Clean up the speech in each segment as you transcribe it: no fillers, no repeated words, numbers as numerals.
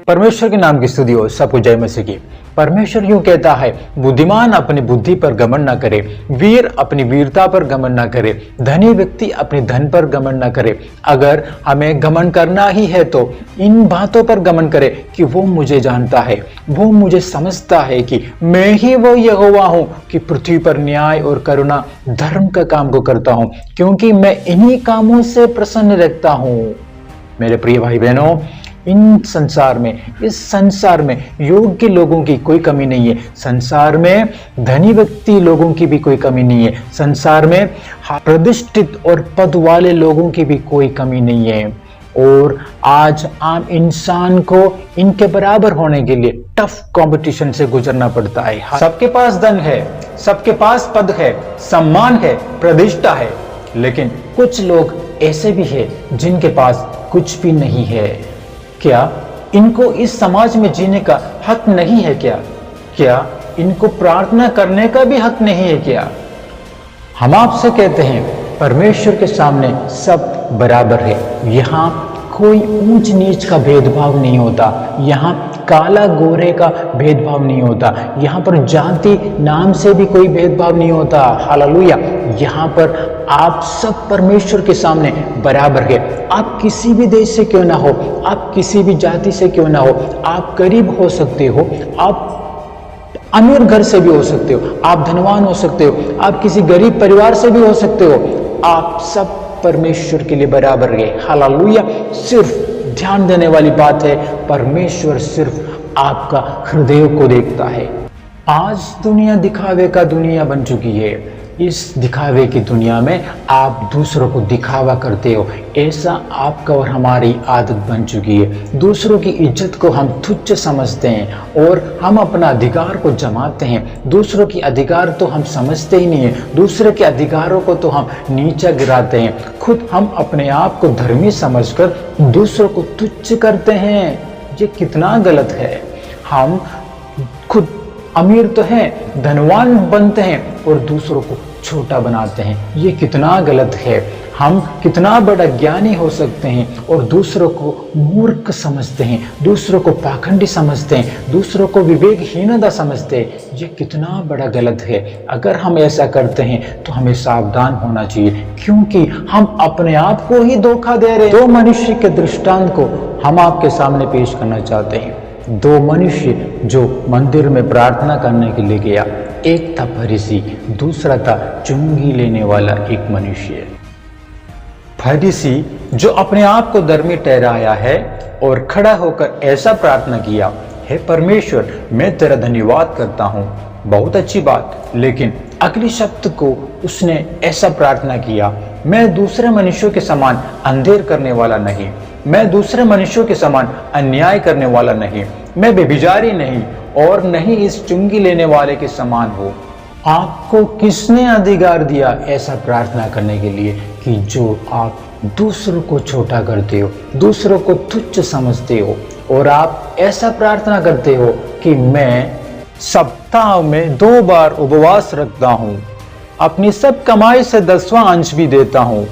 परमेश्वर के नाम की स्तुति हो। सबको जय मसीह की। परमेश्वर यूं कहता है, बुद्धिमान अपनी बुद्धि पर घमंड न करे, वीर अपनी वीरता पर घमंड न करे, धनी व्यक्ति अपने धन पर घमंड न करे। अगर हमें घमंड करना ही है तो इन बातों पर घमंड करे कि वो मुझे जानता है, वो मुझे समझता है कि मैं ही वो यहोवा हूं कि पृथ्वी पर न्याय और करुणा धर्म का काम को करता हूं, क्योंकि मैं इन्हीं कामों से प्रसन्न रहता हूं। मेरे प्रिय भाई बहनों, इस संसार में योग्य लोगों की कोई कमी नहीं है। संसार में धनी व्यक्ति लोगों की भी कोई कमी नहीं है। संसार में प्रतिष्ठित और पद वाले लोगों की भी कोई कमी नहीं है। और आज आम इंसान को इनके बराबर होने के लिए टफ कंपटीशन से गुजरना पड़ता है। सबके पास धन है, सबके पास पद है, सम्मान है, प्रतिष्ठा है, लेकिन कुछ लोग ऐसे भी हैं जिनके पास कुछ भी नहीं है। क्या इनको इस समाज में जीने का हक नहीं है क्या इनको प्रार्थना करने का भी हक नहीं है क्या? हम आपसे कहते हैं, परमेश्वर के सामने सब बराबर है। यहाँ कोई ऊंच नीच का भेदभाव नहीं होता, यहाँ काला गोरे का भेदभाव नहीं होता, यहाँ पर जाति नाम से भी कोई भेदभाव नहीं होता। हालेलुया। यहाँ पर आप सब परमेश्वर के सामने बराबर है। आप किसी भी देश से क्यों ना हो, आप किसी भी जाति से क्यों ना हो, आप गरीब हो सकते हो, आप अमीर घर से भी हो सकते हो, आप धनवान हो सकते हो, आप किसी गरीब परिवार से भी हो सकते हो, आप सब परमेश्वर के लिए बराबर है। हालेलुया। सिर्फ ध्यान देने वाली बात है, परमेश्वर सिर्फ आपका हृदय को देखता है। आज दुनिया दिखावे का दुनिया बन चुकी है। इस दिखावे की दुनिया में आप दूसरों को दिखावा करते हो, ऐसा आपका और हमारी आदत बन चुकी है। दूसरों की इज्जत को हम तुच्छ समझते हैं और हम अपना अधिकार को जमाते हैं। दूसरों की अधिकार तो हम समझते ही नहीं है, दूसरे के अधिकारों को तो हम नीचा गिराते हैं। खुद हम अपने आप को धर्मी समझकर दूसरों को तुच्छ करते हैं। ये कितना गलत है। हम खुद अमीर तो हैं, धनवान बनते हैं और दूसरों को छोटा बनाते हैं। ये कितना गलत है। हम कितना बड़ा ज्ञानी हो सकते हैं और दूसरों को मूर्ख समझते हैं, दूसरों को पाखंडी समझते हैं, दूसरों को विवेकहीनता समझते हैं। ये कितना बड़ा गलत है। अगर हम ऐसा करते हैं तो हमें सावधान होना चाहिए, क्योंकि हम अपने आप को ही धोखा दे रहे हैं। दो मनुष्य के दृष्टांत को हम आपके सामने पेश करना चाहते हैं। दो मनुष्य जो मंदिर में प्रार्थना करने के लिए गया, एक था फरीसी, दूसरा था चुंगी लेने वाला एक मनुष्य। फरीसी जो अपने आप को धर्मी ठहराया है और खड़ा होकर ऐसा प्रार्थना किया, हे परमेश्वर, मैं तेरा धन्यवाद करता हूँ। बहुत अच्छी बात, लेकिन अगले शब्द को उसने ऐसा प्रार्थना किया, मैं दूसरे मनुष्यों के समान अंधेर करने वाला नहीं, मैं दूसरे मनुष्यों के समान अन्याय करने वाला नहीं, मैं बेबिजारी नहीं और नहीं इस चुंगी लेने वाले के समान हो। आपको किसने अधिकार दिया ऐसा प्रार्थना करने के लिए कि जो आप दूसरों को छोटा करते हो, दूसरों को तुच्छ समझते हो और आप ऐसा प्रार्थना करते हो कि मैं सप्ताह में 2 बार उपवास रखता हूँ, अपनी सब कमाई से 10वां अंश भी देता हूँ।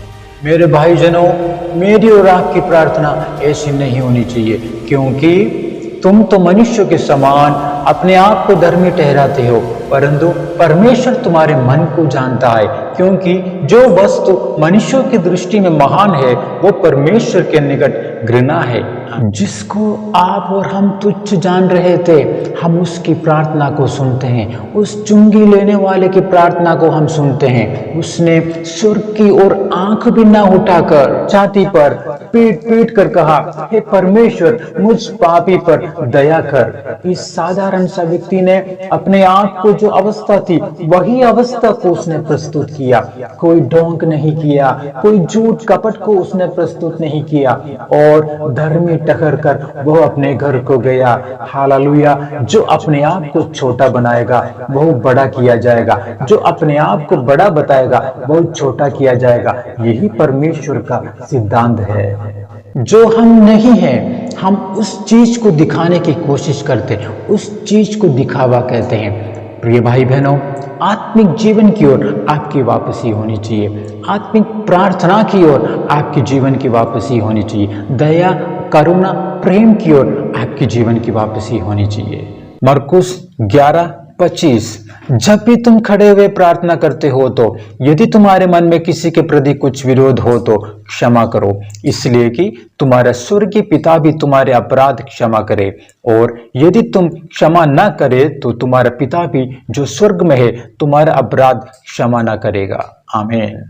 मेरे भाईजनों, मेरी और आपकी प्रार्थना ऐसी नहीं होनी चाहिए, क्योंकि तुम तो मनुष्य के समान अपने आप को धर्मी ठहराते हो, परंतु परमेश्वर तुम्हारे मन को जानता है, क्योंकि जो वस्तु मनुष्यों की दृष्टि में महान है वो परमेश्वर के निकट घृणा है। जिसको आप और हम तुच्छ जान रहे थे, हम उसकी प्रार्थना को सुनते हैं, उस चुंगी लेने वाले की प्रार्थना को हम सुनते हैं। उसने सुर की ओर आंख भी न उठाकर छाती पर पीट कर कहा, हे परमेश्वर, मुझ पापी पर दया कर। इस साधारण सा व्यक्ति ने अपने आप को जो अवस्था थी वही अवस्था को उसने प्रस्तुत किया। कोई ढोंग नहीं किया, कोई झूठ कपट को उसने प्रस्तुत नहीं किया और धर्मी टकर कर वो अपने घर को गया। हालेलुया। जो अपने आप को छोटा बनाएगा वो बड़ा किया जाएगा, जो अपने आप को बड़ा बताएगा वो छोटा किया जाएगा। यही परमेश्वर का सिद्धांत है। जो हम नहीं हैं, हम उस चीज को दिखाने की कोशिश करते हैं, उस चीज को दिखावा कहते हैं। प्रिय भाई बहनों, आत्मिक जीवन की ओर आपकी वापसी होनी चाहिए, आत्मिक प्रार्थना की ओर आपके जीवन की वापसी होनी चाहिए, दया करुणा, प्रेम की ओर आपके जीवन की वापसी होनी चाहिए। मरकुस 11:25। जब भी तुम खड़े हुए प्रार्थना करते हो तो यदि तुम्हारे मन में किसी के प्रति कुछ विरोध हो तो क्षमा करो, इसलिए कि तुम्हारा स्वर्गीय पिता भी तुम्हारे अपराध क्षमा करे। और यदि तुम क्षमा न करे तो तुम्हारा पिता भी जो स्वर्ग में है तुम्हारा अपराध क्षमा न करेगा। आमीन।